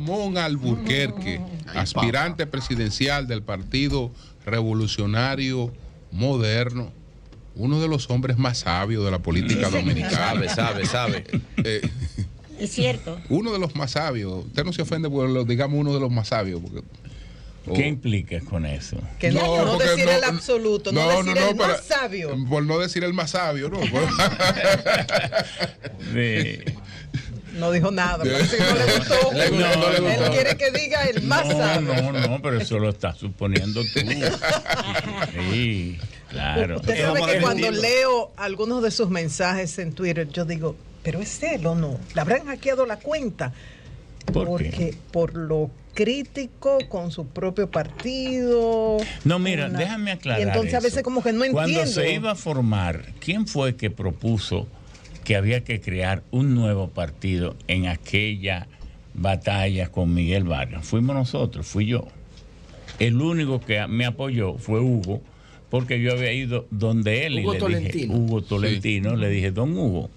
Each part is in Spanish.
Ramón Alburquerque, aspirante presidencial del Partido Revolucionario Moderno, uno de los hombres más sabios de la política dominicana. Sabe. Es cierto. Uno de los más sabios. Usted no se ofende por lo, digamos, uno de los más sabios. Porque, ¿qué implica con eso? Que no decir el absoluto, no decir el más sabio. Por no decir el más sabio, ¿no? No dijo nada, parece que no le gustó. Él quiere que diga el más sabio. No, pero eso lo estás suponiendo tú. Sí, claro. Usted sabe que cuando leo algunos de sus mensajes en Twitter, yo digo, ¿pero es él o no? ¿Le habrán hackeado la cuenta? Porque por lo crítico con su propio partido. No, mira, déjame aclarar. Y entonces a veces como que no entiendo. Cuando se iba a formar, ¿quién fue que propuso que había que crear un nuevo partido en aquella batalla con Miguel Vargas? Fuimos nosotros, fui yo. El único que me apoyó fue Hugo, porque yo había ido donde él Hugo y le Tolentino. dije, Hugo Tolentino, le dije, don Hugo,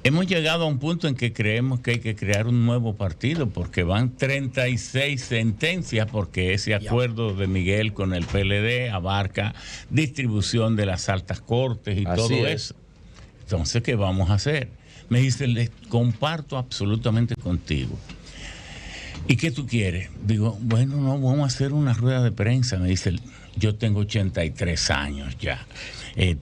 hemos llegado a un punto en que creemos que hay que crear un nuevo partido porque van 36 sentencias porque ese acuerdo de Miguel con el PLD abarca distribución de las altas cortes y todo eso. Entonces, ¿qué vamos a hacer? Me dice, le comparto absolutamente contigo. ¿Y qué tú quieres? Digo, bueno, no, vamos a hacer una rueda de prensa. Me dice, yo tengo 83 años ya.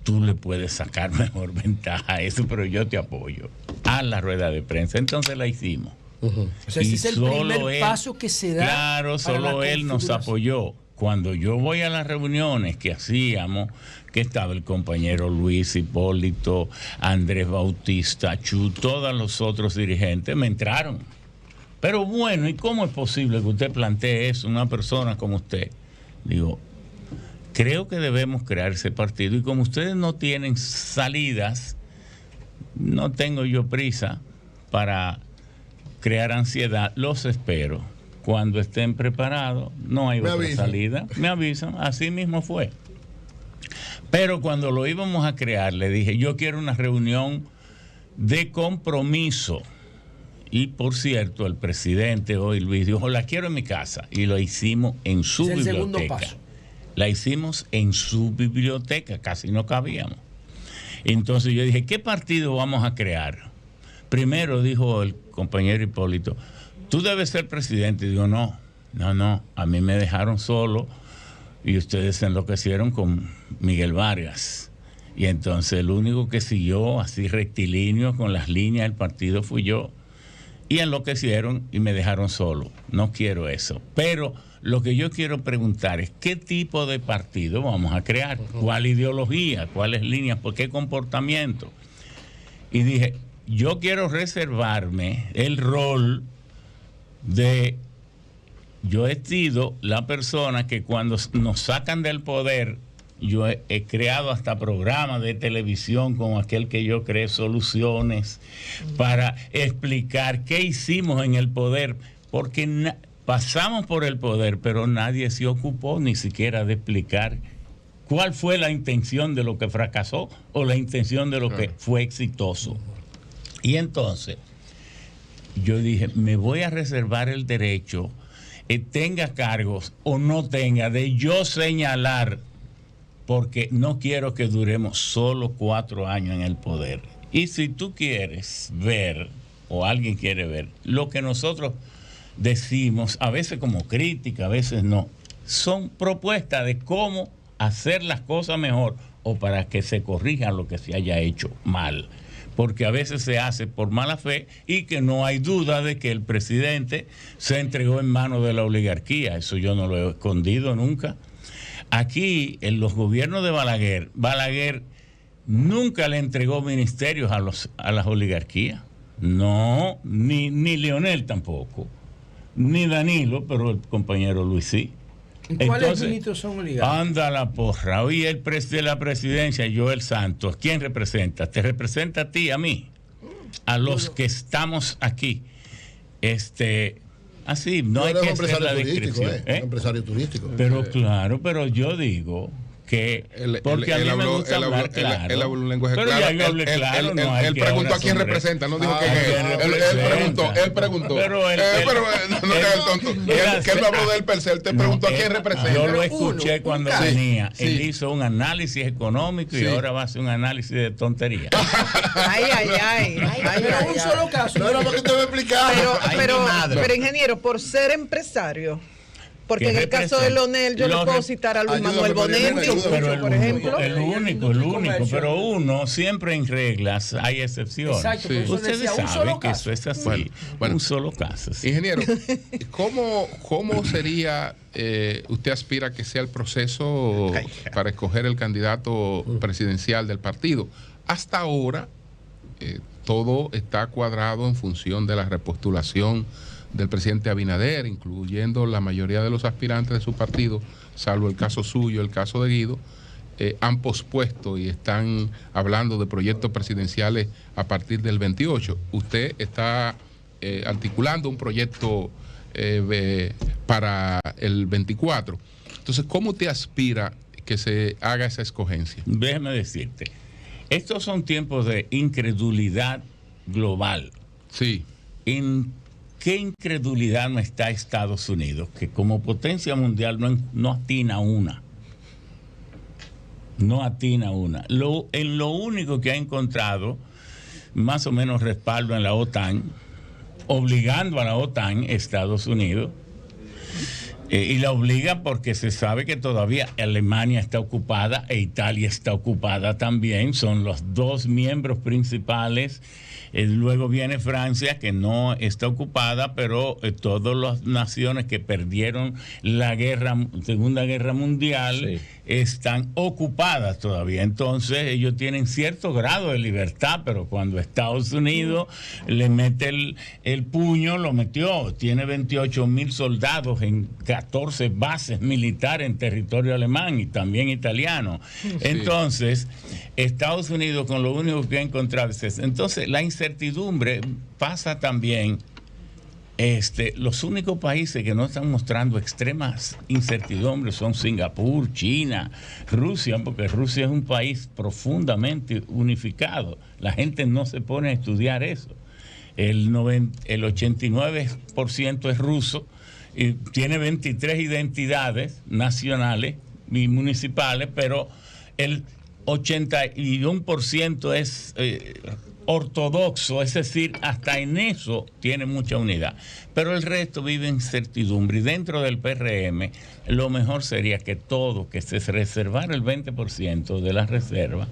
Tú le puedes sacar mejor ventaja a eso, pero yo te apoyo. Haz la rueda de prensa. Entonces la hicimos. O sea, ese es el primer paso que se da. Claro, solo él nos apoyó. Cuando yo voy a las reuniones que hacíamos, que estaba el compañero Luis Hipólito, Andrés Bautista, Chu, todos los otros dirigentes, me entraron. Pero bueno, ¿y cómo es posible que usted plantee eso, una persona como usted? Digo, creo que debemos crear ese partido y como ustedes no tienen salidas, no tengo yo prisa para crear ansiedad, los espero. Cuando estén preparados, no hay otra salida. Me avisan, así mismo fue. Pero cuando lo íbamos a crear, le dije, yo quiero una reunión de compromiso. Y por cierto, el presidente hoy, Luis, dijo, la quiero en mi casa. Y lo hicimos en su biblioteca. El segundo paso. La hicimos en su biblioteca, casi no cabíamos. Entonces yo dije, ¿qué partido vamos a crear? Primero dijo el compañero Hipólito, tú debes ser presidente. Y digo, no, a mí me dejaron solo y ustedes se enloquecieron con Miguel Vargas. Y entonces el único que siguió así rectilíneo con las líneas del partido fui yo. Y enloquecieron y me dejaron solo. No quiero eso. Pero lo que yo quiero preguntar es qué tipo de partido vamos a crear, cuál ideología, cuáles líneas, por qué comportamiento. Y dije, yo quiero reservarme el rol de, yo he sido la persona que cuando nos sacan del poder, yo he creado hasta programas de televisión como aquel que yo creé, Soluciones, para explicar qué hicimos en el poder, porque pasamos por el poder, pero nadie se ocupó ni siquiera de explicar cuál fue la intención de lo que fracasó o la intención de lo que fue exitoso. Y entonces yo dije, me voy a reservar el derecho, tenga cargos o no tenga, de yo señalar, porque no quiero que duremos solo 4 años en el poder. Y si tú quieres ver, o alguien quiere ver, lo que nosotros decimos, a veces como crítica, a veces no, son propuestas de cómo hacer las cosas mejor o para que se corrija lo que se haya hecho mal. Porque a veces se hace por mala fe y que no hay duda de que el presidente se entregó en manos de la oligarquía. Eso yo no lo he escondido nunca. Aquí, en los gobiernos de Balaguer nunca le entregó ministerios a las oligarquías. No, ni Leonel tampoco, ni Danilo, pero el compañero Luis sí. ¿Cuáles ministros son oligarcas? Anda la porra. Hoy el de la presidencia, Joel Santos, ¿quién representa? ¿Te representa a ti, a mí? A los que estamos aquí. Así, no hay que hacer la descripción. Un empresario turístico. Pero claro, pero yo digo que porque a mí me gusta hablar claro. Él habló un lenguaje pero claro. Ya yo hablé claro. Él preguntó a quién representa, no dijo quién es. Él preguntó. Pero no es el tonto. Que él no habló de él per se, él te preguntó a quién representa. Yo lo escuché cuando venía. Él hizo un análisis económico y ahora va a hacer un análisis de tontería. Ay. Pero un solo caso. No era porque te voy a explicar. Pero ingeniero, por ser empresario. Porque en el caso de Leonel yo le puedo citar a Luis Manuel Bonetti, por ejemplo. El único, pero uno siempre en reglas hay excepciones. Exacto, ustedes saben que eso es así. Bueno, un solo caso. Sí. Ingeniero, ¿cómo sería, usted aspira que sea el proceso para escoger el candidato presidencial del partido? Hasta ahora todo está cuadrado en función de la repostulación del presidente Abinader, incluyendo la mayoría de los aspirantes de su partido, salvo el caso suyo, el caso de Guido, han pospuesto y están hablando de proyectos presidenciales a partir del 28. Usted está articulando un proyecto para el 24. Entonces, ¿cómo usted aspira que se haga esa escogencia? Déjeme decirte, estos son tiempos de incredulidad global. Sí. ¿Qué incredulidad no está Estados Unidos? Que como potencia mundial no atina una. No atina una. En lo único que ha encontrado más o menos respaldo en la OTAN, obligando a la OTAN, Estados Unidos, y la obliga porque se sabe que todavía Alemania está ocupada e Italia está ocupada también. Son los dos miembros principales. Luego viene Francia, que no está ocupada, pero todas las naciones que perdieron la Segunda Guerra Mundial están ocupadas todavía. Entonces ellos tienen cierto grado de libertad, pero cuando Estados Unidos le mete el puño, lo metió. Tiene 28,000 soldados en 14 bases militares en territorio alemán y también italiano. Entonces, Estados Unidos con lo único que ha encontrado es eso. Entonces, la incertidumbre pasa también. Los únicos países que no están mostrando extremas incertidumbres son Singapur, China, Rusia, porque Rusia es un país profundamente unificado. La gente no se pone a estudiar eso. El 89% es ruso y tiene 23 identidades nacionales y municipales, pero el 81% es ortodoxo, es decir, hasta en eso tiene mucha unidad. Pero el resto vive en incertidumbre. Y dentro del PRM, lo mejor sería que se reservara el 20% de la reserva,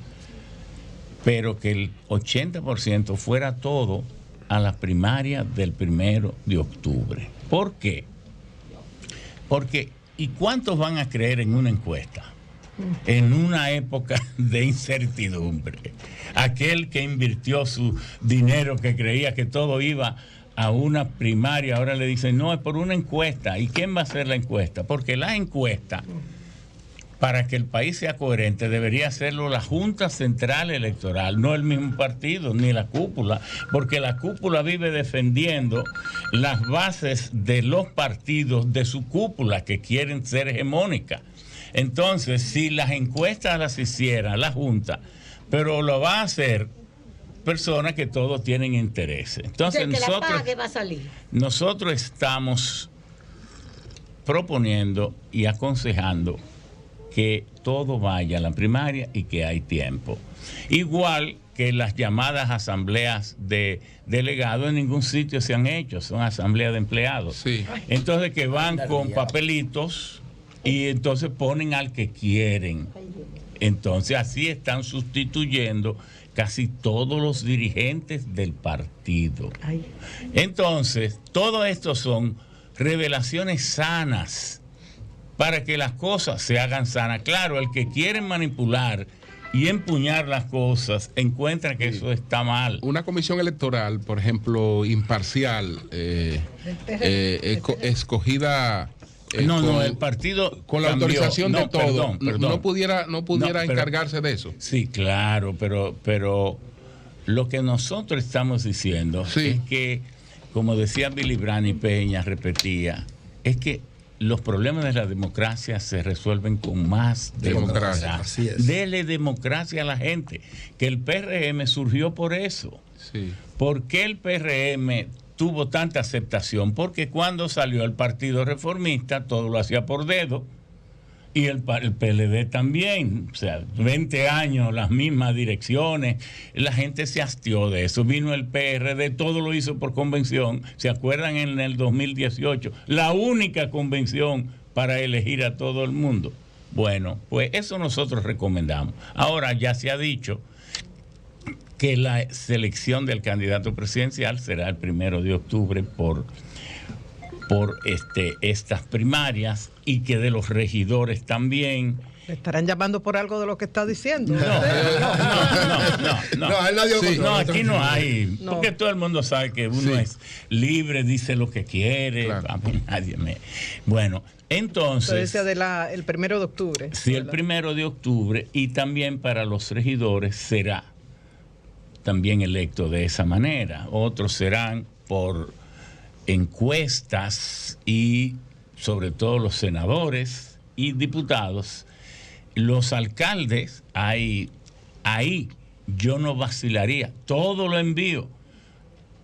pero que el 80% fuera todo a la primaria del 1 de octubre. ¿Por qué? Porque, ¿y cuántos van a creer en una encuesta? En una época de incertidumbre. Aquel que invirtió su dinero, que creía que todo iba a una primaria, ahora le dicen, no, es por una encuesta. ¿Y quién va a hacer la encuesta? Porque la encuesta, para que el país sea coherente, debería hacerlo la Junta Central Electoral, no el mismo partido, ni la cúpula, porque la cúpula vive defendiendo las bases de los partidos de su cúpula que quieren ser hegemónicas. Entonces, si las encuestas las hiciera la Junta, pero lo va a hacer personas que todos tienen intereses. Entonces, nosotros estamos proponiendo y aconsejando que todo vaya a la primaria y que hay tiempo. Igual que las llamadas asambleas de delegados en ningún sitio se han hecho, son asambleas de empleados. Sí. Entonces, que van con papelitos y entonces ponen al que quieren. Entonces así están sustituyendo casi todos los dirigentes del partido. Entonces, todo esto son revelaciones sanas para que las cosas se hagan sanas. Claro, el que quiere manipular y empuñar las cosas encuentra que eso está mal. Una comisión electoral, por ejemplo, imparcial, escogida... el partido con la autorización de todo, no pudiera encargarse de eso. Sí, claro, pero lo que nosotros estamos diciendo es que, como decía Billy Brandt y Peña repetía, es que los problemas de la democracia se resuelven con más democracia. Así es. Dele democracia a la gente, que el PRM surgió por eso. Sí. ¿Por qué el PRM tuvo tanta aceptación? Porque cuando salió el Partido Reformista, todo lo hacía por dedo, y el PLD también, o sea, 20 años, las mismas direcciones, la gente se hastió de eso. Vino el PRD, todo lo hizo por convención. ¿Se acuerdan en el 2018? La única convención para elegir a todo el mundo. Bueno, pues eso nosotros recomendamos. Ahora ya se ha dicho que la selección del candidato presidencial será el 1 de octubre por estas primarias, y que de los regidores también. ¿Le estarán llamando por algo de lo que está diciendo? No, aquí no hay, porque todo el mundo sabe que uno es libre, dice lo que quiere. Claro. A mí nadie me... Bueno, entonces... Entonces, el 1 de octubre. Sí, el 1 de octubre, y también para los regidores será también electo de esa manera. Otros serán por encuestas, y sobre todo los senadores y diputados. Los alcaldes, ahí yo no vacilaría, todo lo envío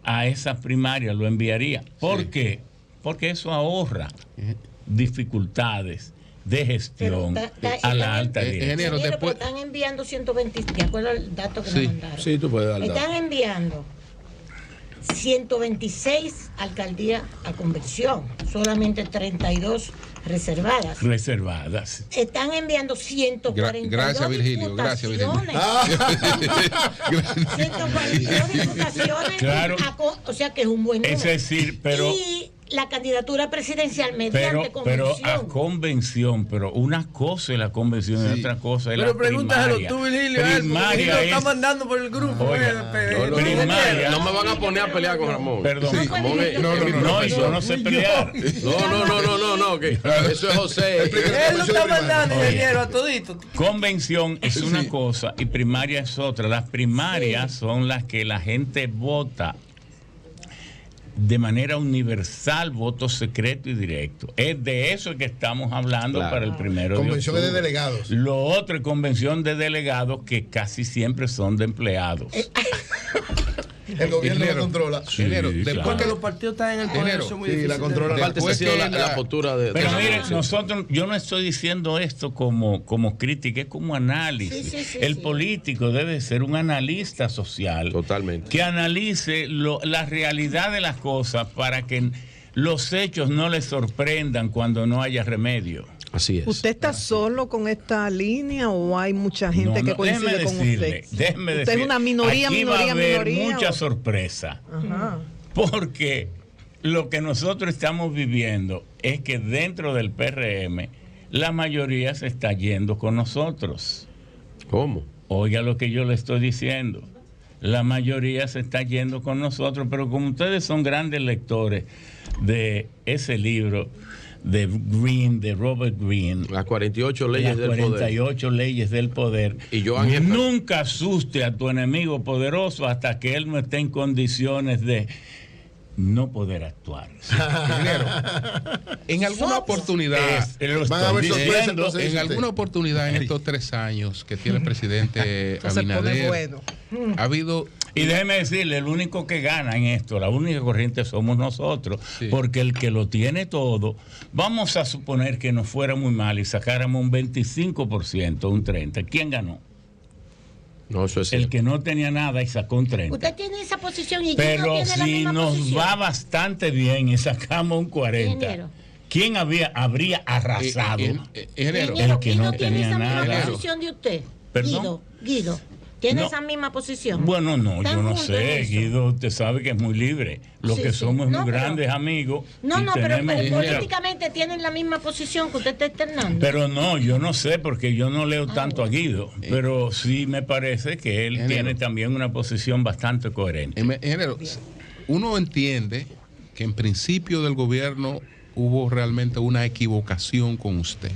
a esas primarias, lo enviaría. ¿Por qué? Porque eso ahorra dificultades de gestión a la alta dirección. Pero están enviando 120, de acuerdo al dato que me mandaron. Sí, tú puedes dar el dato. Están enviando 126 alcaldías a convención, solamente 32 reservadas. Están enviando 142 Gracias, Virgilio. Gracias, Virgilio. 142 diputaciones. Claro. O sea que es un buen número. Es decir, pero... Y la candidatura presidencial mediante convención. Pero a convención, pero una cosa es la convención y otra cosa es la primaria. Pero pregúntaselo tú, Virgilio, porque lo está mandando por el grupo. Primaria. No me van a poner a pelear con Ramón. Perdón. Sí, no, yo no sé pelear. No, que eso es José. Él lo está mandando, ingeniero, a todito. Convención es una cosa y primaria es otra. Las primarias son las que la gente vota de manera universal, voto secreto y directo. Es de eso que estamos hablando para el 1 de octubre. Convención de delegados. Lo otro es convención de delegados, que casi siempre son de empleados. El gobierno la controla. Después que los partidos están en el poder, son muy difíciles. La controla. La postura de... Pero mire, yo no estoy diciendo esto como crítica, es como análisis. El político debe ser un analista social. Totalmente. Que analice la realidad de las cosas para que los hechos no les sorprendan cuando no haya remedio. Así es. ¿Usted está solo con esta línea o hay mucha gente que coincide con usted? Déjeme decirle. ¿Usted es una minoría, aquí va a haber minoría? Mucha sorpresa. Ajá. Porque lo que nosotros estamos viviendo es que dentro del PRM la mayoría se está yendo con nosotros. ¿Cómo? Oiga lo que yo le estoy diciendo. La mayoría se está yendo con nosotros, pero como ustedes son grandes lectores de ese libro de Robert Greene, las 48 leyes del poder. Las 48 leyes del poder. Y nunca asuste a tu enemigo poderoso hasta que él no esté en condiciones de no poder actuar. En alguna oportunidad, en alguna oportunidad en estos 3 años que tiene el presidente Abinader, ha habido... Y déjeme decirle, el único que gana en esto, la única corriente somos nosotros, porque el que lo tiene todo, vamos a suponer que nos fuera muy mal y sacáramos un 25%, un 30%. ¿Quién ganó? No, eso es el que no tenía nada y sacó un 30%. Usted tiene esa posición y pero no tiene si la misma nos posición. Va bastante bien y sacamos un 40%, ¿quién habría arrasado? El que no tenía nada. ¿Tiene esa misma posición de usted? ¿Perdón? Guido. ¿Tiene esa misma posición? Bueno, no, yo no sé, Guido, usted sabe que es muy libre. Los que somos muy grandes amigos. Pero políticamente tienen la misma posición que usted está externando. Pero no, yo no sé, porque yo no leo tanto a Guido, pero sí me parece que él tiene también una posición bastante coherente. Ingeniero, uno entiende que en principio del gobierno hubo realmente una equivocación con usted,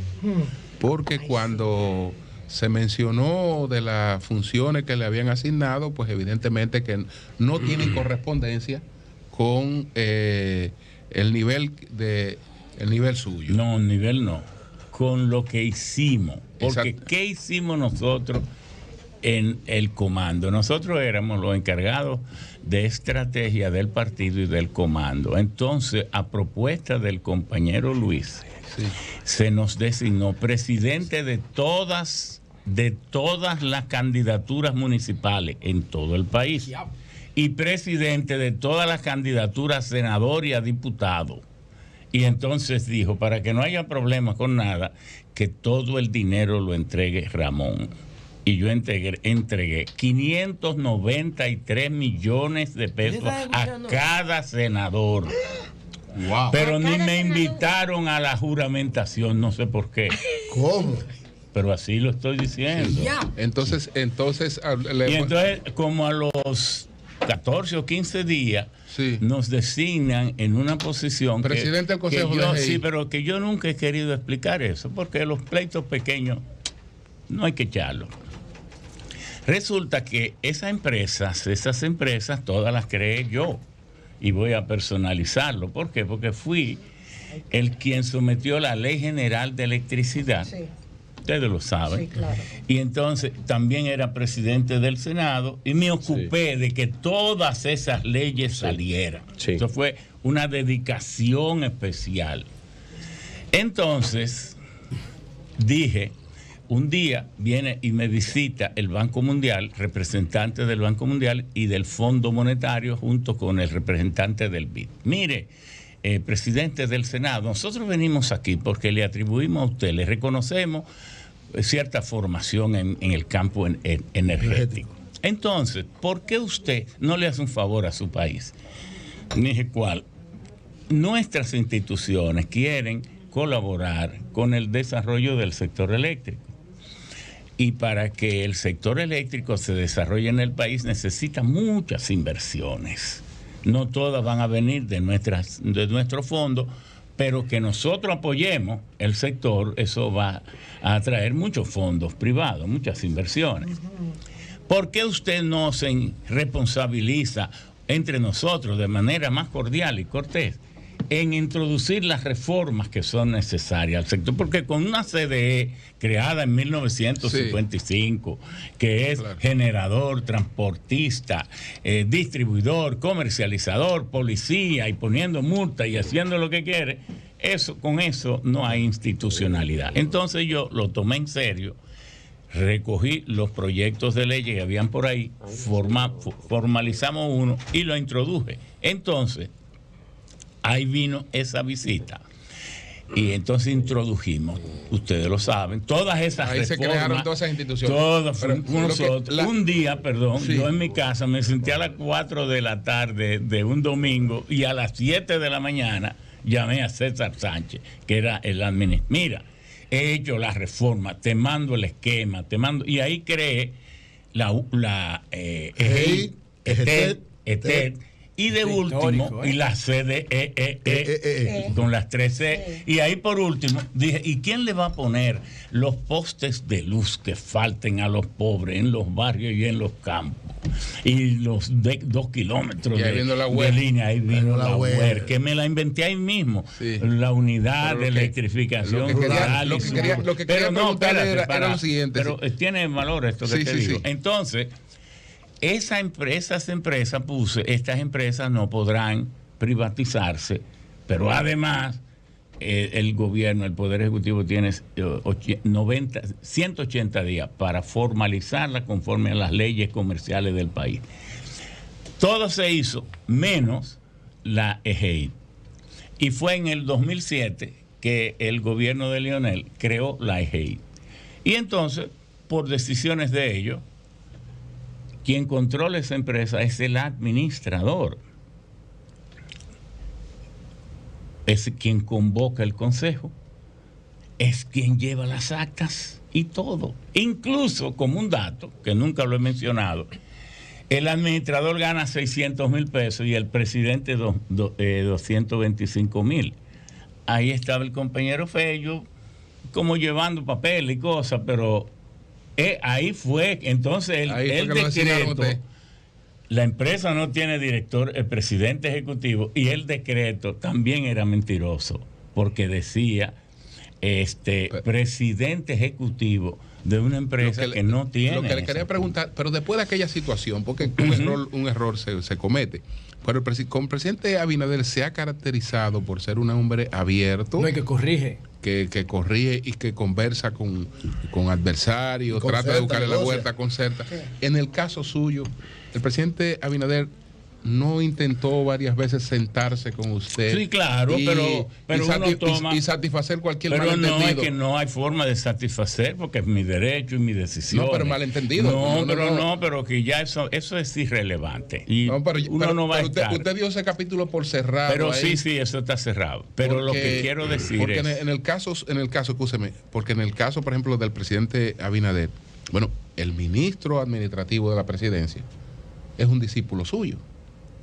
porque cuando se mencionó de las funciones que le habían asignado, pues evidentemente que no tienen correspondencia con el nivel de El nivel suyo. No, nivel no. Con lo que hicimos. Porque Exacto. ¿qué hicimos nosotros en el comando? Nosotros éramos los encargados de estrategia del partido y del comando. Entonces, a propuesta del compañero Luis, Sí. se nos designó presidente de todas las candidaturas municipales en todo el país y presidente de todas las candidaturas senador y a diputado. Y entonces dijo, para que no haya problemas con nada, que todo el dinero lo entregue Ramón. Y yo entregué 593 millones de pesos a cada senador. Wow. Pero ni me invitaron a la juramentación, no sé por qué. ¿Cómo? Pero así lo estoy diciendo. Entonces, Y entonces, como a los 14 o 15 días, Sí. nos designan en una posición Presidente del Consejo de GI. Sí, pero que yo nunca he querido explicar eso, porque los pleitos pequeños no hay que echarlos. Resulta que esas empresas, todas las creé yo. Y voy a personalizarlo. ¿Por qué? Porque fui el quien sometió la Ley General de Electricidad. Sí. Ustedes lo saben. Sí, claro. Y entonces también era presidente del Senado y me ocupé de que todas esas leyes salieran. Sí. Eso fue una dedicación especial. Entonces, dije, un día viene y me visita el Banco Mundial, representante del Banco Mundial y del Fondo Monetario, junto con el representante del BID. Mire, presidente del Senado, nosotros venimos aquí porque le atribuimos a usted, le reconocemos cierta formación en el campo energético. Entonces, ¿por qué usted no le hace un favor a su país? Dije, ¿cuál? Nuestras instituciones quieren colaborar con el desarrollo del sector eléctrico. Y para que el sector eléctrico se desarrolle en el país necesita muchas inversiones. No todas van a venir de nuestro fondo, pero que nosotros apoyemos el sector, eso va a atraer muchos fondos privados, muchas inversiones. ¿Por qué usted no se responsabiliza entre nosotros de manera más cordial y cortés en introducir las reformas que son necesarias al sector? Porque con una CDE creada en 1955, que es generador, transportista, distribuidor, comercializador, policía, y poniendo multa y haciendo lo que quiere, con eso no hay institucionalidad. Entonces yo lo tomé en serio, recogí los proyectos de ley que habían por ahí, formalizamos uno y lo introduje. Entonces, ahí vino esa visita. Y entonces introdujimos, ustedes lo saben, todas esas ahí reformas. Se crearon todas esas instituciones. Todas nosotros. Un día, sí, yo en mi casa me senté a las 4 de la tarde de un domingo y a las 7 de la mañana llamé a César Sánchez, que era el administrador. Mira, he hecho la reforma, te mando el esquema, y ahí creé la ETED. Y de último, y la CDE, con las 3C. Y ahí por último, dije, ¿y quién le va a poner los postes de luz que falten a los pobres en los barrios y en los campos? Y los 2 kilómetros de línea, ahí vino la UER, que me la inventé ahí mismo. Sí. La unidad de electrificación rural. Lo que quería preguntarle era lo siguiente. Pero tiene valor esto que te digo. Entonces, estas empresas no podrán privatizarse, pero además el gobierno, el Poder Ejecutivo tiene 180 días para formalizarla conforme a las leyes comerciales del país. Todo se hizo menos la EGEI. Y fue en el 2007 que el gobierno de Leonel creó la EGEI. Y entonces, por decisiones de ellos, quien controla esa empresa es el administrador. Es quien convoca el consejo, es quien lleva las actas y todo. Incluso, como un dato, que nunca lo he mencionado, el administrador gana 600,000 pesos y el presidente 225,000. Ahí estaba el compañero Fello, como llevando papel y cosas, pero ahí fue, entonces el decreto, la empresa no tiene director, el presidente ejecutivo, y el decreto también era mentiroso. porque decía presidente ejecutivo de una empresa que no tiene. Lo que le quería preguntar, pero después de aquella situación, porque un error se comete. Pero con el presidente Abinader se ha caracterizado por ser un hombre abierto. No, y que corrige. Que corrige y que conversa con adversarios, trata de buscarle la vuelta, concerta. En el caso suyo, el presidente Abinader no intentó varias veces sentarse con usted. Sí, claro, pero uno toma y satisfacer cualquier pero malentendido. No, es que no hay forma de satisfacer porque es mi derecho y mi decisión. No, pero malentendido. Pero que ya eso es irrelevante. Y pero no va a estar. Usted dio ese capítulo por cerrado. Pero ahí, sí, eso está cerrado. Pero lo que quiero decir porque es... en el caso, escúcheme, porque en el caso, por ejemplo, del presidente Abinader, bueno, el ministro administrativo de la presidencia es un discípulo suyo.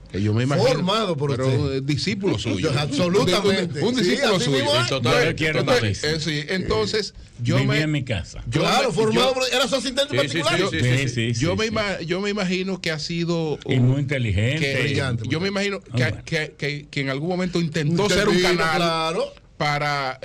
Que yo me imagino, formado por usted. Discípulo suyo. Absolutamente. Un discípulo suyo. Entonces, yo viví en mi casa. Claro, formado por... Era su asistente particular. Yo me imagino que ha sido... Y muy inteligente. Brillante. Yo me imagino que en algún momento intentó ser un canal... Claro. Para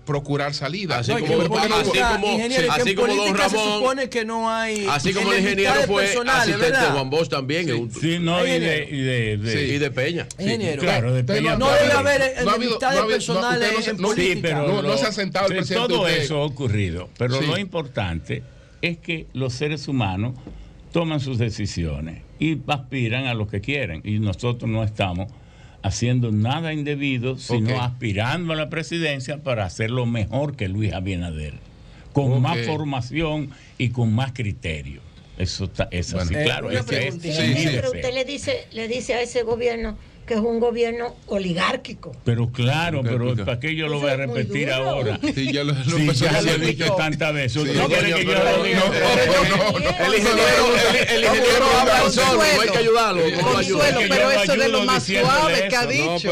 procurar salida. Así como don Ramón, se supone que no hay. Así como el ingeniero fue asistente de Juan Bosch también. Sí, no, y de Peña. Ingeniero. Claro, de Peña. No debe haber enemistades personales en política. Pero no se ha sentado el presidente. Todo eso ha ocurrido. Pero lo importante es que los seres humanos toman sus decisiones y aspiran a lo que quieren. Y nosotros no estamos haciendo nada indebido, sino aspirando a la presidencia para hacerlo mejor que Luis Abinader, con más formación y con más criterio. Eso es así, claro. Pero usted le dice a ese gobierno que es un gobierno oligárquico. Pero claro, pero ¿para qué yo lo voy a repetir ahora? Sí, ya lo he dicho tantas veces. El ingeniero habla solo, no hay que ayudarlo. Consuelo, pero eso es de lo más suave que ha dicho.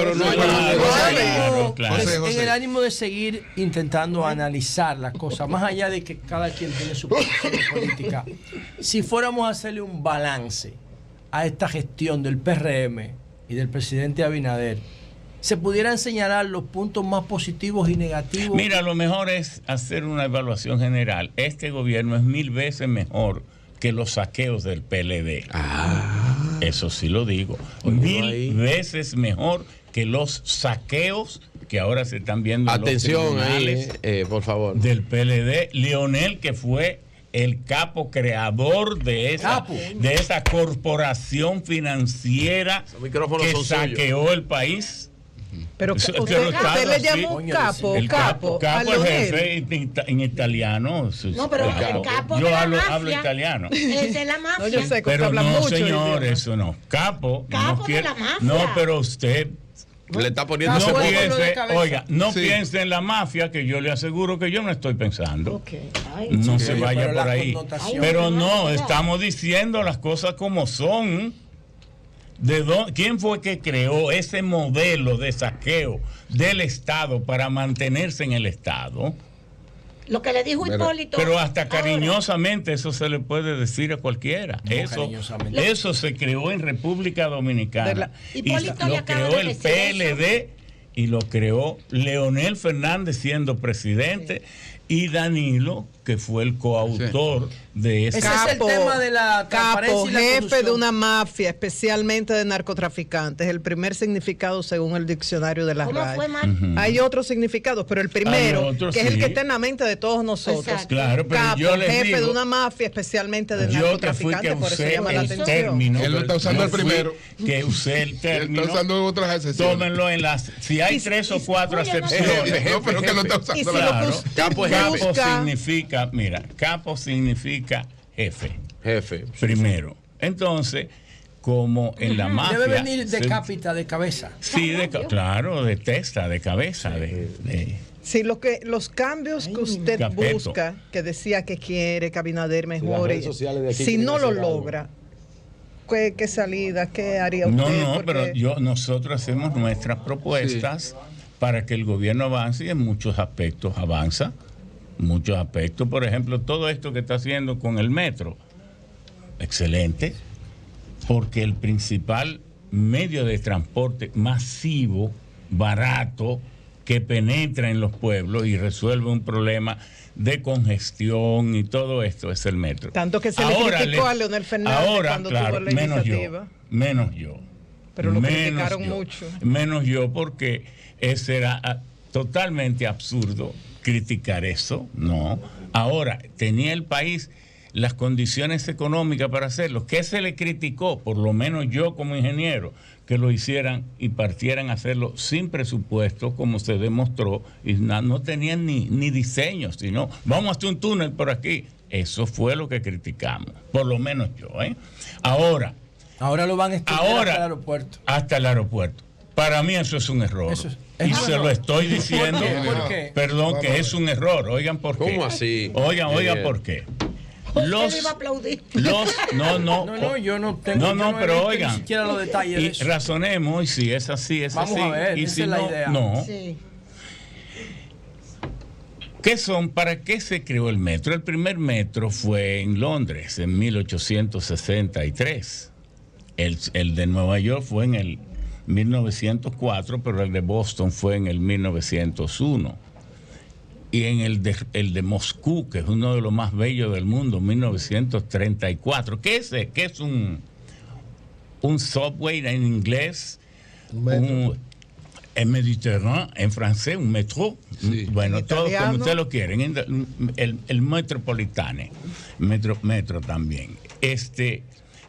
En el ánimo de seguir intentando analizar las cosas, más allá de que cada quien tiene su posición política, si fuéramos a hacerle un balance a esta gestión del PRM y del presidente Abinader, ¿se pudieran señalar los puntos más positivos y negativos? Mira, lo mejor es hacer una evaluación general. Este gobierno es 1000 veces mejor que los saqueos del PLD. Eso sí lo digo. 1000 veces mejor que los saqueos que ahora se están viendo en los tribunales por favor. Del PLD. Leonel, que fue el capo creador de esa corporación financiera que saqueó el país. Pero usted le llama un capo. El capo es jefe en italiano. No, pero el capo yo de la hablo mafia italiano. Es de la mafia. No, yo sé que pero habla no, mucho señor, eso no. Capo de la mafia. No, pero usted le está poniendo no piense en la mafia, que yo le aseguro que yo no estoy pensando. No se vaya por ahí. Pero no, estamos diciendo las cosas como son. ¿Quién fue que creó ese modelo de saqueo del Estado para mantenerse en el Estado? Lo que le dijo Hipólito. Pero hasta cariñosamente eso se le puede decir a cualquiera. Eso se creó en República Dominicana. Y lo creó el PLD y lo creó Leonel Fernández siendo presidente y Danilo, que fue el coautor de ese. Ese es el tema de la capo, jefe de una mafia, especialmente de narcotraficantes. El primer significado según el diccionario de la RAE. Hay otros significados, pero el primero, que es el que está en la mente de todos nosotros. Claro, pero capo, yo les jefe digo, de una mafia, especialmente de narcotraficantes, por eso llama la atención. Término, él lo está usando el primero. Que usé el término. Está usando otras excepciones. Tómenlo en las. Si hay 3 o 4 excepciones. No, pero que lo está usando. Claro. Capo Significa, mira, capo significa jefe. Primero. Entonces, como en la mafia. Debe venir de cápita, de cabeza. Sí, claro, de testa, de cabeza. Sí, los cambios que usted busca, que decía que quiere que Abinader mejore, si no lo logra, ¿qué salida, qué haría usted? No, pero nosotros hacemos nuestras propuestas para que el gobierno avance y en muchos aspectos avanza. Muchos aspectos, por ejemplo, todo esto que está haciendo con el metro, excelente, porque el principal medio de transporte masivo, barato que penetra en los pueblos y resuelve un problema de congestión y todo esto, es el metro. Tanto que se le criticó a Leonel Fernández cuando tuvo la iniciativa. Menos yo. Pero lo criticaron mucho. Menos yo, porque era totalmente absurdo criticar eso. No. Ahora, tenía el país las condiciones económicas para hacerlo. ¿Qué se le criticó? Por lo menos yo como ingeniero, que lo hicieran y partieran a hacerlo sin presupuesto, como se demostró, y no tenían ni diseño, sino vamos a hacer un túnel por aquí. Eso fue lo que criticamos, por lo menos yo. Ahora lo van a extender hasta el aeropuerto. Hasta el aeropuerto. Para mí eso es un error. Y se lo estoy diciendo. ¿Por qué? Perdón, que es un error. Oigan por qué. ¿Cómo así? Oigan por qué. Usted iba a aplaudir. No, yo no tengo. No, pero oigan. Ni siquiera los detalles de eso. Razonemos, y si es así, es Vamos así. a ver, y esa si es no, la idea. no. Sí. ¿Para qué se creó el metro? El primer metro fue en Londres en 1863. El de Nueva York fue en el 1904, pero el de Boston fue en el 1901. Y en el de Moscú, que es uno de los más bellos del mundo, 1934. ¿Qué es un subway en inglés? Un Mediterráneo, en francés, un metro. Sí. Bueno, todo como ustedes lo quieren. El metropolitano. Metro también.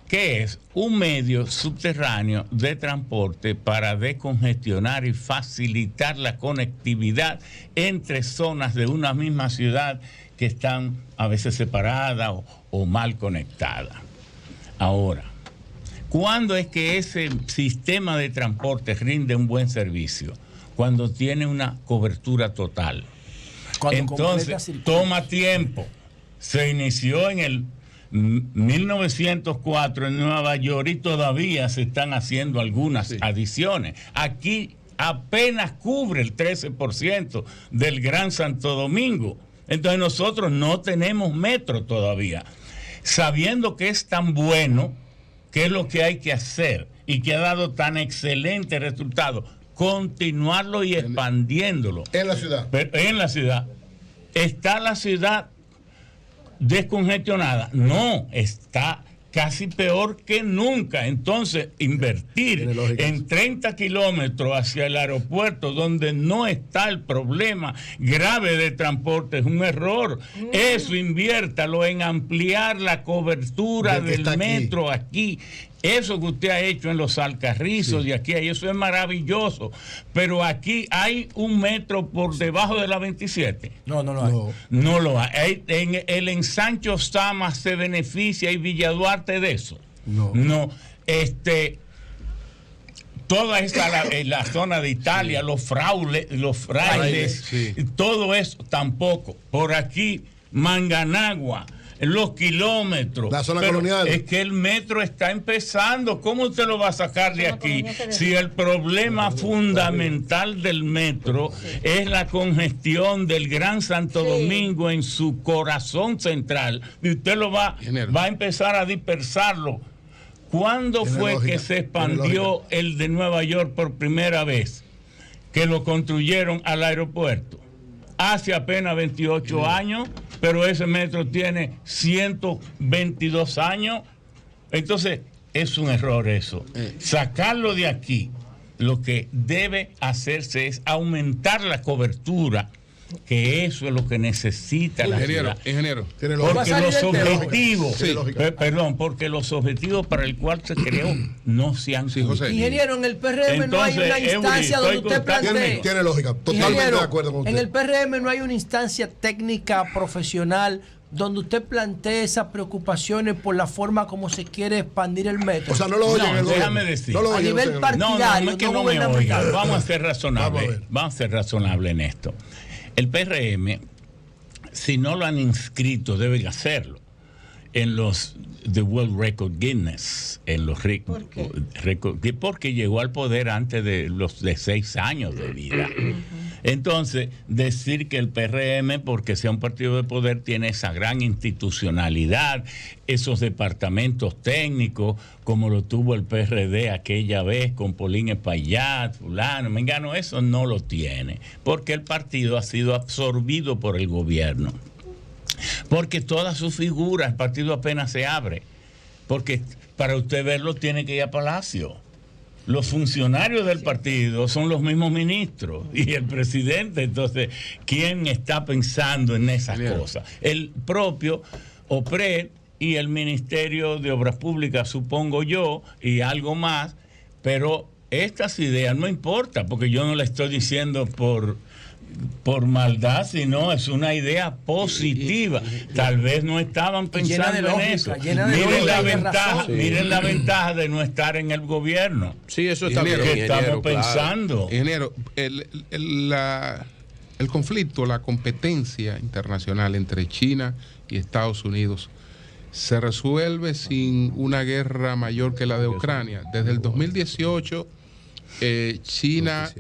Que es un medio subterráneo de transporte para descongestionar y facilitar la conectividad entre zonas de una misma ciudad que están a veces separadas o mal conectadas. Ahora, ¿cuándo es que ese sistema de transporte rinde un buen servicio? Cuando tiene una cobertura total. Entonces, toma tiempo. Se inició en el 1904 en Nueva York y todavía se están haciendo algunas adiciones. Aquí apenas cubre el 13% del Gran Santo Domingo. Entonces nosotros no tenemos metro todavía. Sabiendo que es tan bueno, que es lo que hay que hacer y que ha dado tan excelente resultado, continuarlo y expandiéndolo. En la ciudad. Pero en la ciudad. ¿Está la ciudad descongestionada? No, está casi peor que nunca. Entonces, invertir en 30 kilómetros hacia el aeropuerto, donde no está el problema grave de transporte, es un error. Eso inviértalo en ampliar la cobertura del metro aquí. Eso que usted ha hecho en los Alcarrizos de aquí, eso es maravilloso. Pero aquí hay un metro por debajo de la 27. No lo hay. No lo hay. En el ensancho Sama se beneficia y Villa Duarte de eso. No. Toda esa la zona de Italia, los frailes, todo eso tampoco. Por aquí, Manganagua, los kilómetros. La zona colonial. Es que el metro está empezando. ¿Cómo usted lo va a sacar de aquí? Si el problema fundamental del metro es la congestión del Gran Santo Domingo en su corazón central, y usted lo va a empezar a dispersarlo. ¿Cuándo fue que se expandió el de Nueva York por primera vez? Que lo construyeron al aeropuerto. Hace apenas 28 años, pero ese metro tiene 122 años. Entonces, es un error eso. Sacarlo de aquí, lo que debe hacerse es aumentar la cobertura, que eso es lo que necesita la ciudad. Ingeniero. Porque los objetivos, porque los objetivos para el cual se creó no se han cumplido. Ingeniero, en el PRM no hay una instancia donde usted plantee. Tiene lógica, totalmente de acuerdo con usted. En el PRM no hay una instancia técnica profesional donde usted plantee esas preocupaciones por la forma como se quiere expandir el metro. O sea, no lo oyen. No, déjame decir. A nivel partidario, no me oigan. Vamos a ser razonables. Vamos a ser razonables en esto. El PRM, si no lo han inscrito, deben hacerlo en los The World Record Guinness, en los ¿Por qué? porque llegó al poder antes de los de 6 años de vida. Entonces, decir que el PRM, porque sea un partido de poder, tiene esa gran institucionalidad, esos departamentos técnicos, como lo tuvo el PRD aquella vez con Paulín Espaillat, fulano, mengano, eso no lo tiene, porque el partido ha sido absorbido por el gobierno. Porque todas sus figuras, el partido apenas se abre, porque para usted verlo tiene que ir a Palacio. Los funcionarios del partido son los mismos ministros y el presidente. Entonces, ¿quién está pensando en esas cosas? El propio OPRED y el Ministerio de Obras Públicas, supongo yo, y algo más, pero estas ideas no importa, porque yo no le estoy diciendo por maldad, sino es una idea positiva. Tal vez no estaban pensando en eso. Miren la ventaja de no estar en el gobierno. Sí, eso está bien. Que estamos pensando. Ingeniero, el conflicto, la competencia internacional entre China y Estados Unidos se resuelve sin una guerra mayor que la de Ucrania. Desde el 2018 China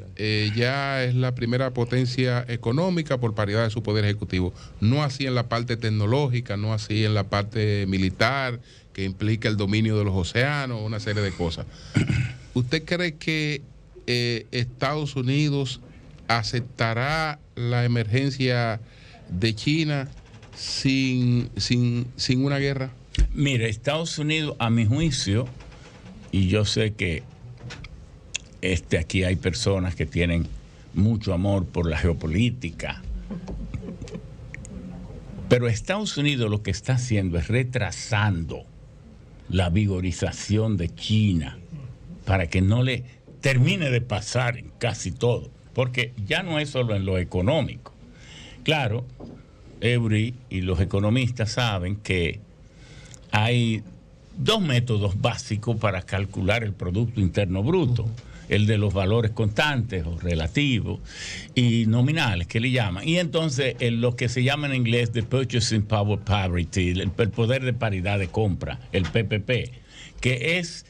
ya es la primera potencia económica por paridad de su poder ejecutivo. No así en la parte tecnológica, no así en la parte militar, que implica el dominio de los océanos, una serie de cosas. ¿Usted cree que Estados Unidos aceptará la emergencia de China sin una guerra? Mire, Estados Unidos, a mi juicio, y yo sé que aquí hay personas que tienen mucho amor por la geopolítica, pero Estados Unidos lo que está haciendo es retrasando la vigorización de China para que no le termine de pasar en casi todo, porque ya no es solo en lo económico. Claro, Eury y los economistas saben que hay dos métodos básicos para calcular el Producto Interno Bruto. El de los valores constantes o relativos y nominales, que le llaman. Y entonces lo que se llama en inglés the Purchasing Power Parity, el poder de paridad de compra, el PPP, que es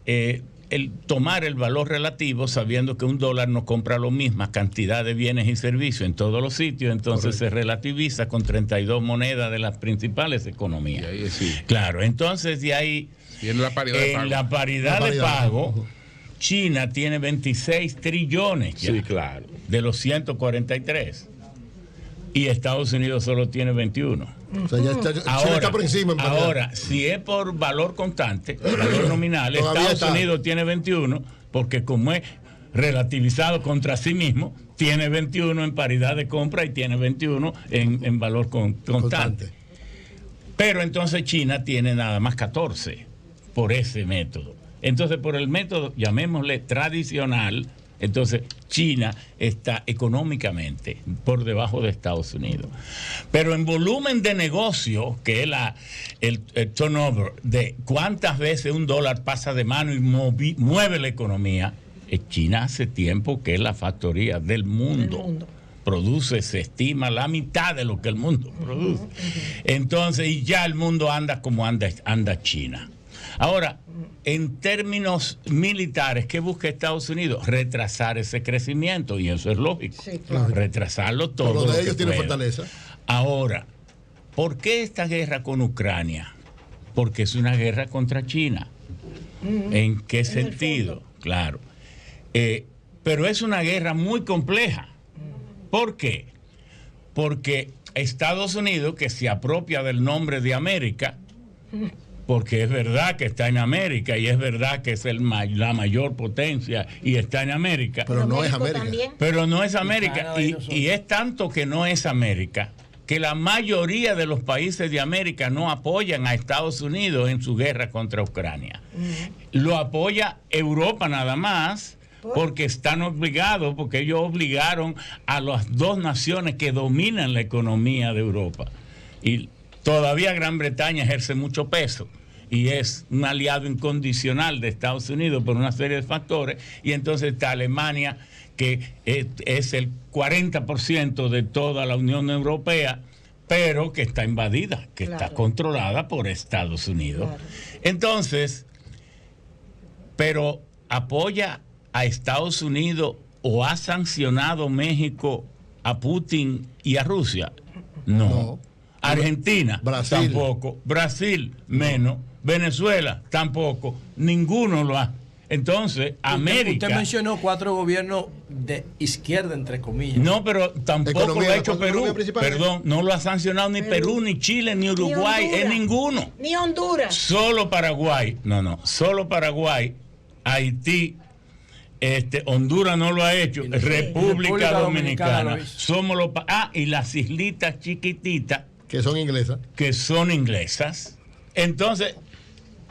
el tomar el valor relativo sabiendo que $1 no compra la misma cantidad de bienes y servicios en todos los sitios, entonces se relativiza con 32 monedas de las principales economías. Ahí sí. Claro, entonces de ahí viene la paridad de pago. La paridad de pago, China tiene 26 trillones ya, claro, de los 143. Y Estados Unidos solo tiene 21. O sea, China está por encima. Ahora, si es por valor constante, valor nominal, Estados Unidos tiene 21, porque como es relativizado contra sí mismo, tiene 21 en paridad de compra y tiene 21 en valor constante. Pero entonces China tiene nada más 14 por ese método. Entonces, por el método, llamémosle tradicional, entonces China está económicamente por debajo de Estados Unidos. Pero en volumen de negocio, que es el turnover, de cuántas veces $1 pasa de mano y mueve la economía, China hace tiempo que es la factoría del mundo. Produce, se estima, la mitad de lo que el mundo produce. Entonces, y ya el mundo anda como anda China. Ahora, en términos militares, ¿qué busca Estados Unidos? Retrasar ese crecimiento, y eso es lógico. Sí, claro. Retrasarlo todo. Pero lo de ellos tiene fortaleza. Ahora, ¿por qué esta guerra con Ucrania? Porque es una guerra contra China. ¿En qué sentido? Claro. Pero es una guerra muy compleja. ¿Por qué? Porque Estados Unidos, que se apropia del nombre de América, porque es verdad que está en América y es verdad que es la mayor potencia y está en América. Pero no es América. Pero no es América. Y es tanto que no es América que la mayoría de los países de América no apoyan a Estados Unidos en su guerra contra Ucrania. Lo apoya Europa nada más, porque están obligados, porque ellos obligaron a las dos naciones que dominan la economía de Europa. Y todavía Gran Bretaña ejerce mucho peso y es un aliado incondicional de Estados Unidos por una serie de factores. Y entonces está Alemania, que es el 40% de toda la Unión Europea, pero que está invadida, que está controlada por Estados Unidos. Entonces, pero apoya a Estados Unidos ¿O ha sancionado México a Putin y a Rusia? No. Argentina, Brasil. Tampoco. Brasil, menos. Venezuela, tampoco. Ninguno lo ha. Entonces, América... Usted mencionó 4 gobiernos de izquierda, entre comillas. No, pero tampoco Economía, lo ha hecho Perú. principal. Perdón, no lo ha sancionado ni Perú, ni Chile, ni Uruguay, Honduras. es ninguno. Ni Honduras. Solo Paraguay, solo Paraguay, Haití, Honduras no lo ha hecho, República Dominicana. Somos los y las islitas chiquititas Que son inglesas. que son inglesas. Entonces,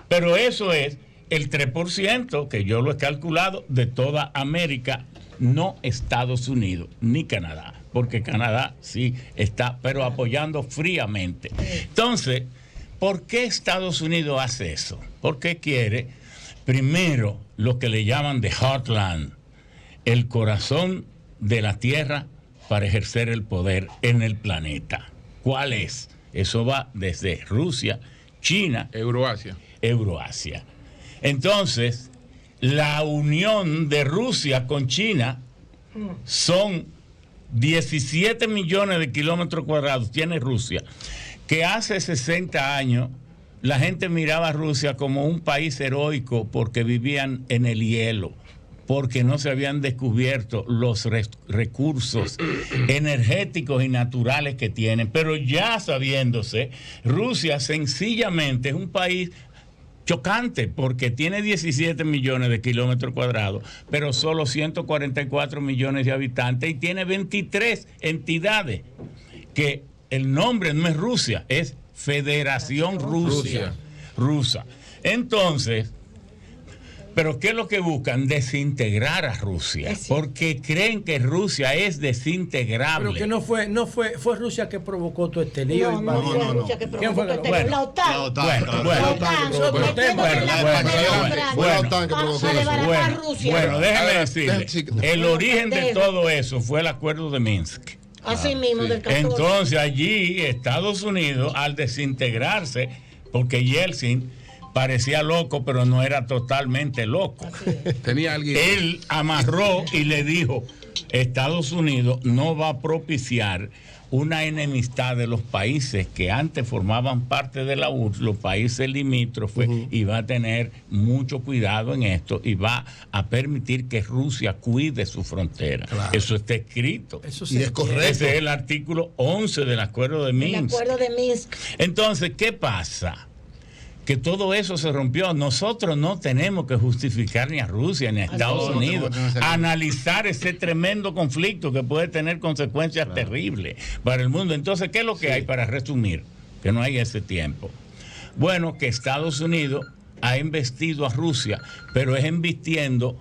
pero eso es el 3% que yo lo he calculado de toda América, no Estados Unidos ni Canadá, porque Canadá sí está, pero apoyando fríamente. Entonces, ¿por qué Estados Unidos hace eso? Porque quiere, primero, lo que le llaman the heartland, el corazón de la tierra para ejercer el poder en el planeta. ¿Cuál es? Eso va desde Rusia, China, Euroasia. Entonces, la unión de Rusia con China son 17 millones de kilómetros cuadrados, tiene Rusia, que hace 60 años la gente miraba a Rusia como un país heroico porque vivían en el hielo, porque no se habían descubierto los recursos energéticos y naturales que tienen. Pero ya sabiéndose, Rusia sencillamente es un país chocante porque tiene 17 millones de kilómetros cuadrados, pero solo 144 millones de habitantes y tiene 23 entidades, que el nombre no es Rusia, es Federación Rusa. Entonces, ¿pero qué es lo que buscan? Desintegrar a Rusia, porque creen que Rusia es desintegrable. Pero que fue Rusia que provocó todo este lío. No fue Rusia que provocó todo este lío. La OTAN. Bueno, déjeme decirle, el origen de todo eso fue el acuerdo de Minsk. Así mismo, del 14. Entonces allí Estados Unidos, al desintegrarse, porque Yeltsin parecía loco, pero no era totalmente loco. Tenía alguien. Él amarró y le dijo: Estados Unidos no va a propiciar una enemistad de los países que antes formaban parte de la URSS, los países limítrofes, y va a tener mucho cuidado en esto y va a permitir que Rusia cuide su frontera. Claro. Eso está escrito. Eso sí, y es correcto. Ese es el artículo 11 del Acuerdo de Minsk. El Acuerdo de Minsk. Entonces, ¿qué pasa? Que todo eso se rompió. Nosotros no tenemos que justificar ni a Rusia ni a Estados Unidos. Analizar ese tremendo conflicto que puede tener consecuencias terribles para el mundo. Entonces, ¿qué es lo que hay para resumir? Que no hay ese tiempo. Bueno, que Estados Unidos ha investido a Rusia, pero es invirtiendo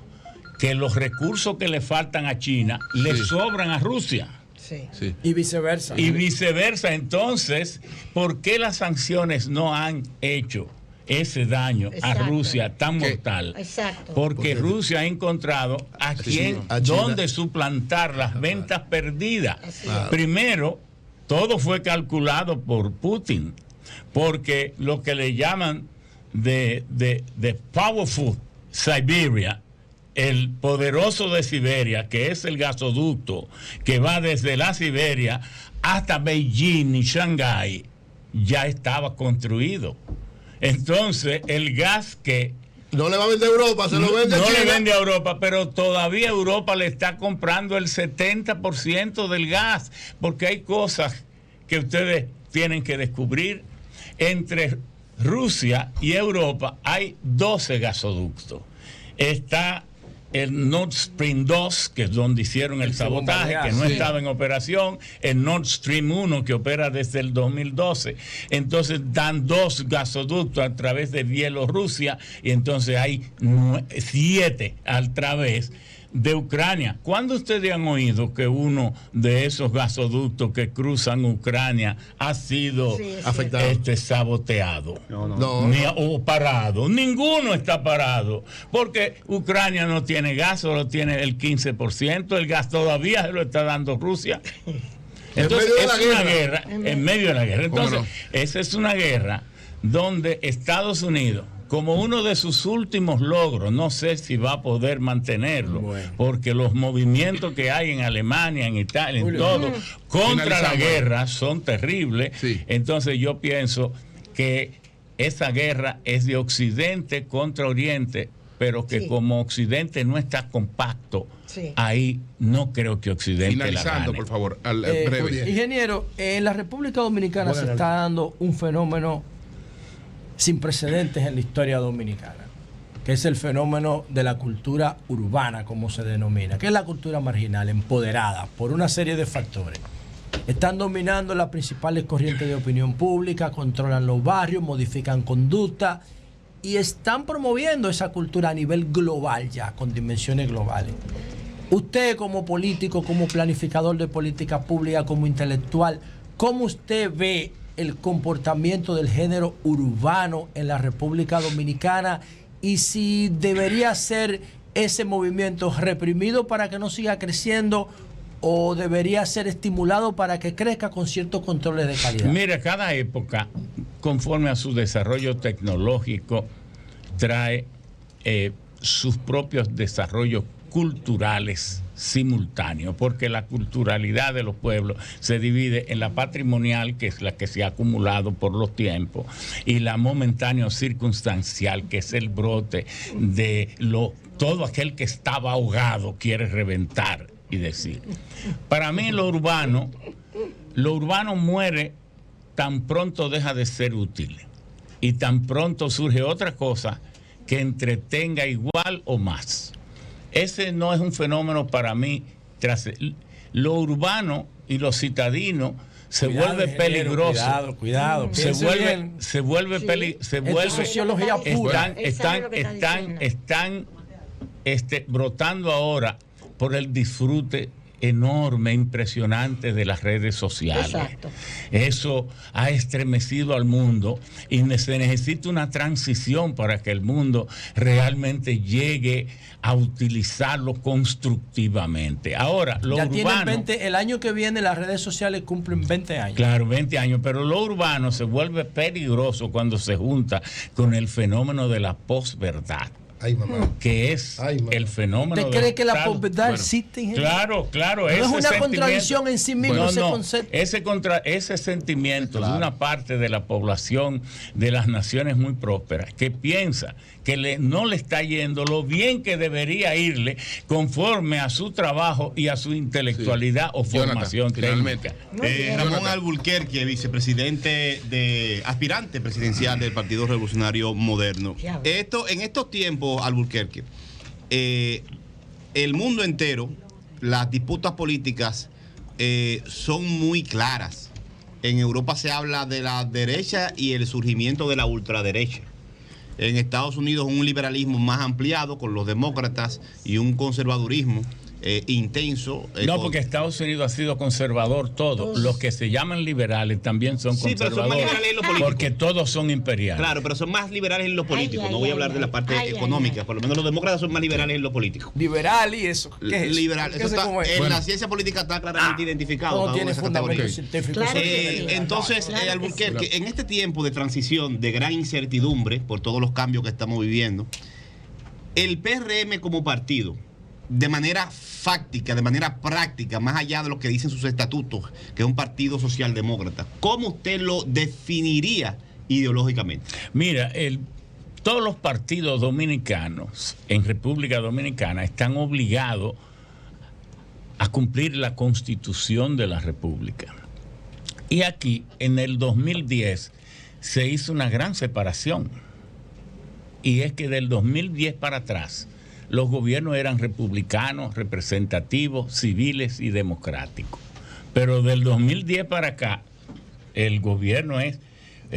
que los recursos que le faltan a China le sobran a Rusia. Sí. Y viceversa. Y viceversa. Entonces, ¿por qué las sanciones no han hecho ese daño a Rusia tan mortal? Exacto. Porque Rusia ha encontrado a dónde suplantar las ventas perdidas. Primero, todo fue calculado por Putin, porque lo que le llaman de Powerful Siberia, el poderoso de Siberia, que es el gasoducto que va desde la Siberia hasta Beijing y Shanghái, ya estaba construido. Entonces, el gas que no le va a vender a Europa, se lo vende a China. No le vende a Europa, pero todavía Europa le está comprando el 70% del gas, porque hay cosas que ustedes tienen que descubrir. Entre Rusia y Europa hay 12 gasoductos. Está el Nord Stream 2, que es donde hicieron el sabotaje, que no estaba en operación, el Nord Stream 1, que opera desde el 2012. Entonces dan 2 gasoductos a través de Bielorrusia, y entonces hay 7 a través de Ucrania. ¿Cuándo ustedes han oído que uno de esos gasoductos que cruzan Ucrania ha sido afectado, saboteado? O parado. Ninguno está parado, porque Ucrania no tiene gas, solo tiene el 15%, el gas todavía se lo está dando Rusia. Entonces es una guerra en medio de la guerra. Entonces esa es una guerra donde Estados Unidos, como uno de sus últimos logros, no sé si va a poder mantenerlo, porque los movimientos que hay en Alemania, en Italia, en todo, contra la guerra son terribles. Sí. Entonces yo pienso que esa guerra es de Occidente contra Oriente, pero que como Occidente no está compacto, ahí no creo que Occidente finalizando, la gane. Por favor, breve. Ingeniero, en la República Dominicana se está dando un fenómeno sin precedentes en la historia dominicana, que es el fenómeno de la cultura urbana, como se denomina, que es la cultura marginal, empoderada por una serie de factores. Están dominando las principales corrientes de opinión pública, controlan los barrios, modifican conducta y están promoviendo esa cultura a nivel global ya, con dimensiones globales. Usted como político, como planificador de política pública, como intelectual, ¿cómo usted ve el comportamiento del género urbano en la República Dominicana y si debería ser ese movimiento reprimido para que no siga creciendo o debería ser estimulado para que crezca con ciertos controles de calidad? Mira, cada época, conforme a su desarrollo tecnológico, trae sus propios desarrollos culturales simultáneos, porque la culturalidad de los pueblos se divide en la patrimonial, que es la que se ha acumulado por los tiempos, y la momentánea circunstancial, que es el brote de todo aquel que estaba ahogado quiere reventar y decir. Para mí lo urbano muere tan pronto deja de ser útil y tan pronto surge otra cosa que entretenga igual o más. Ese no es un fenómeno para mí. Lo urbano y lo citadino se vuelve peligroso. Cuidado. Se vuelve sociología pura. Están brotando ahora por el disfrute enorme, impresionante de las redes sociales. Exacto. Eso ha estremecido al mundo y se necesita una transición para que el mundo realmente llegue a utilizarlo constructivamente. Ahora, lo ya urbano... el año que viene las redes sociales cumplen 20 años. Claro, 20 años, pero lo urbano se vuelve peligroso cuando se junta con el fenómeno de la posverdad. Ay, mamá. Que es el fenómeno. ¿Usted cree que la posverdad existe? Claro. No es una contradicción en sí mismo ese concepto. Ese sentimiento de una parte de la población de las naciones muy prósperas que piensa que no le está yendo lo bien que debería irle conforme a su trabajo y a su intelectualidad o formación técnica. Ramón Alburquerque, vicepresidente aspirante presidencial del Partido Revolucionario Moderno. En estos tiempos, Alburquerque, el mundo entero, las disputas políticas son muy claras. En Europa se habla de la derecha y el surgimiento de la ultraderecha. En Estados Unidos un liberalismo más ampliado con los demócratas y un conservadurismo intenso. Porque Estados Unidos ha sido conservador todo. Los que se llaman liberales también son conservadores. Pero son más liberales en lo político. Porque todos son imperiales. Claro, pero son más liberales en lo político. No voy a hablar de la parte económica. Por lo menos los demócratas son más liberales en lo político. Liberal y eso. ¿Qué es liberal. Eso está, en la ciencia política está claramente identificado. No tiene fundamento científico. Entonces, Alburquerque, en este tiempo de transición, de gran incertidumbre por todos los cambios que estamos viviendo, el PRM como partido, de manera fáctica, de manera práctica, más allá de lo que dicen sus estatutos, que es un partido socialdemócrata, ¿cómo usted lo definiría ideológicamente? Mira, todos los partidos dominicanos en República Dominicana están obligados a cumplir la Constitución de la República. Y aquí, en el 2010, se hizo una gran separación. Y es que del 2010 para atrás, los gobiernos eran republicanos, representativos, civiles y democráticos. Pero del 2010 para acá, el gobierno es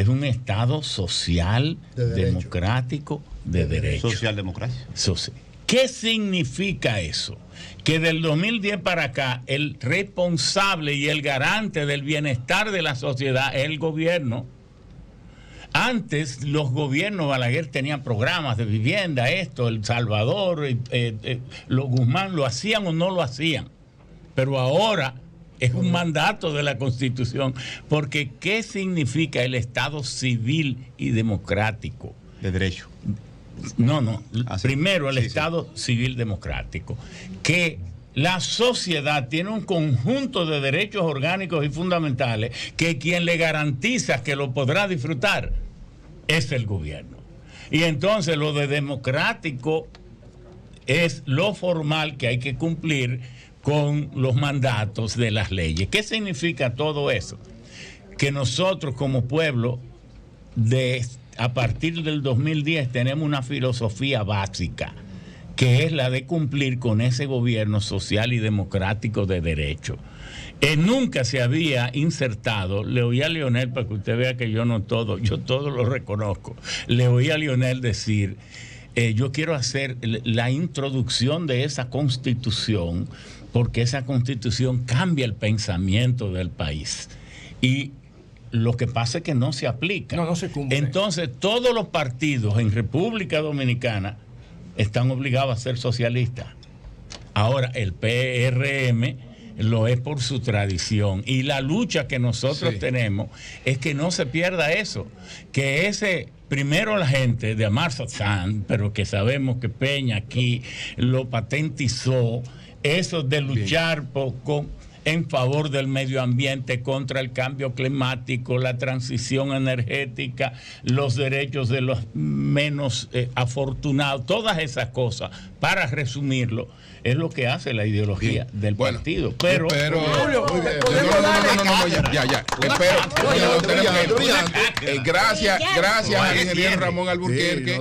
un Estado social, democrático, de derecho. Socialdemocracia. ¿Qué significa eso? Que del 2010 para acá, el responsable y el garante del bienestar de la sociedad es el gobierno. Antes los gobiernos, Balaguer tenía programas de vivienda, El Salvador, los Guzmán, ¿lo hacían o no lo hacían? Pero ahora es un mandato de la Constitución, porque ¿qué significa el Estado civil y democrático? De derecho. No. Así. Primero, el Estado civil democrático. Que la sociedad tiene un conjunto de derechos orgánicos y fundamentales que quien le garantiza que lo podrá disfrutar es el gobierno. Y entonces lo de democrático es lo formal que hay que cumplir con los mandatos de las leyes. ¿Qué significa todo eso? Que nosotros como pueblo, a partir del 2010, tenemos una filosofía básica, que es la de cumplir con ese gobierno social y democrático de derecho. Nunca se había insertado, le oí a Leonel, para que usted vea que yo todo lo reconozco, le oí a Leonel decir, yo quiero hacer la introducción de esa constitución, porque esa constitución cambia el pensamiento del país. Y lo que pasa es que no se aplica. No se cumple. Entonces, todos los partidos en República Dominicana están obligados a ser socialistas. Ahora, el PRM lo es por su tradición. Y la lucha que nosotros tenemos es que no se pierda eso. Que primero la gente de Amar Satán, pero que sabemos que Peña aquí lo patentizó, eso de luchar en favor del medio ambiente, contra el cambio climático, la transición energética, los derechos de los menos afortunados, todas esas cosas, para resumirlo, es lo que hace la ideología del partido. Pero gracias al ingeniero Ramón Alburquerque,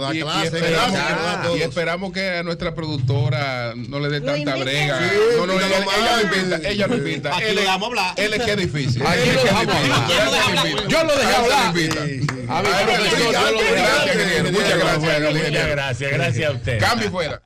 y esperamos que a nuestra productora no le dé tanta brega. Ella lo invita. Aquí le damos a hablar. Él es que es difícil. Yo lo dejé hablar. Muchas gracias a usted. Cambio fuera.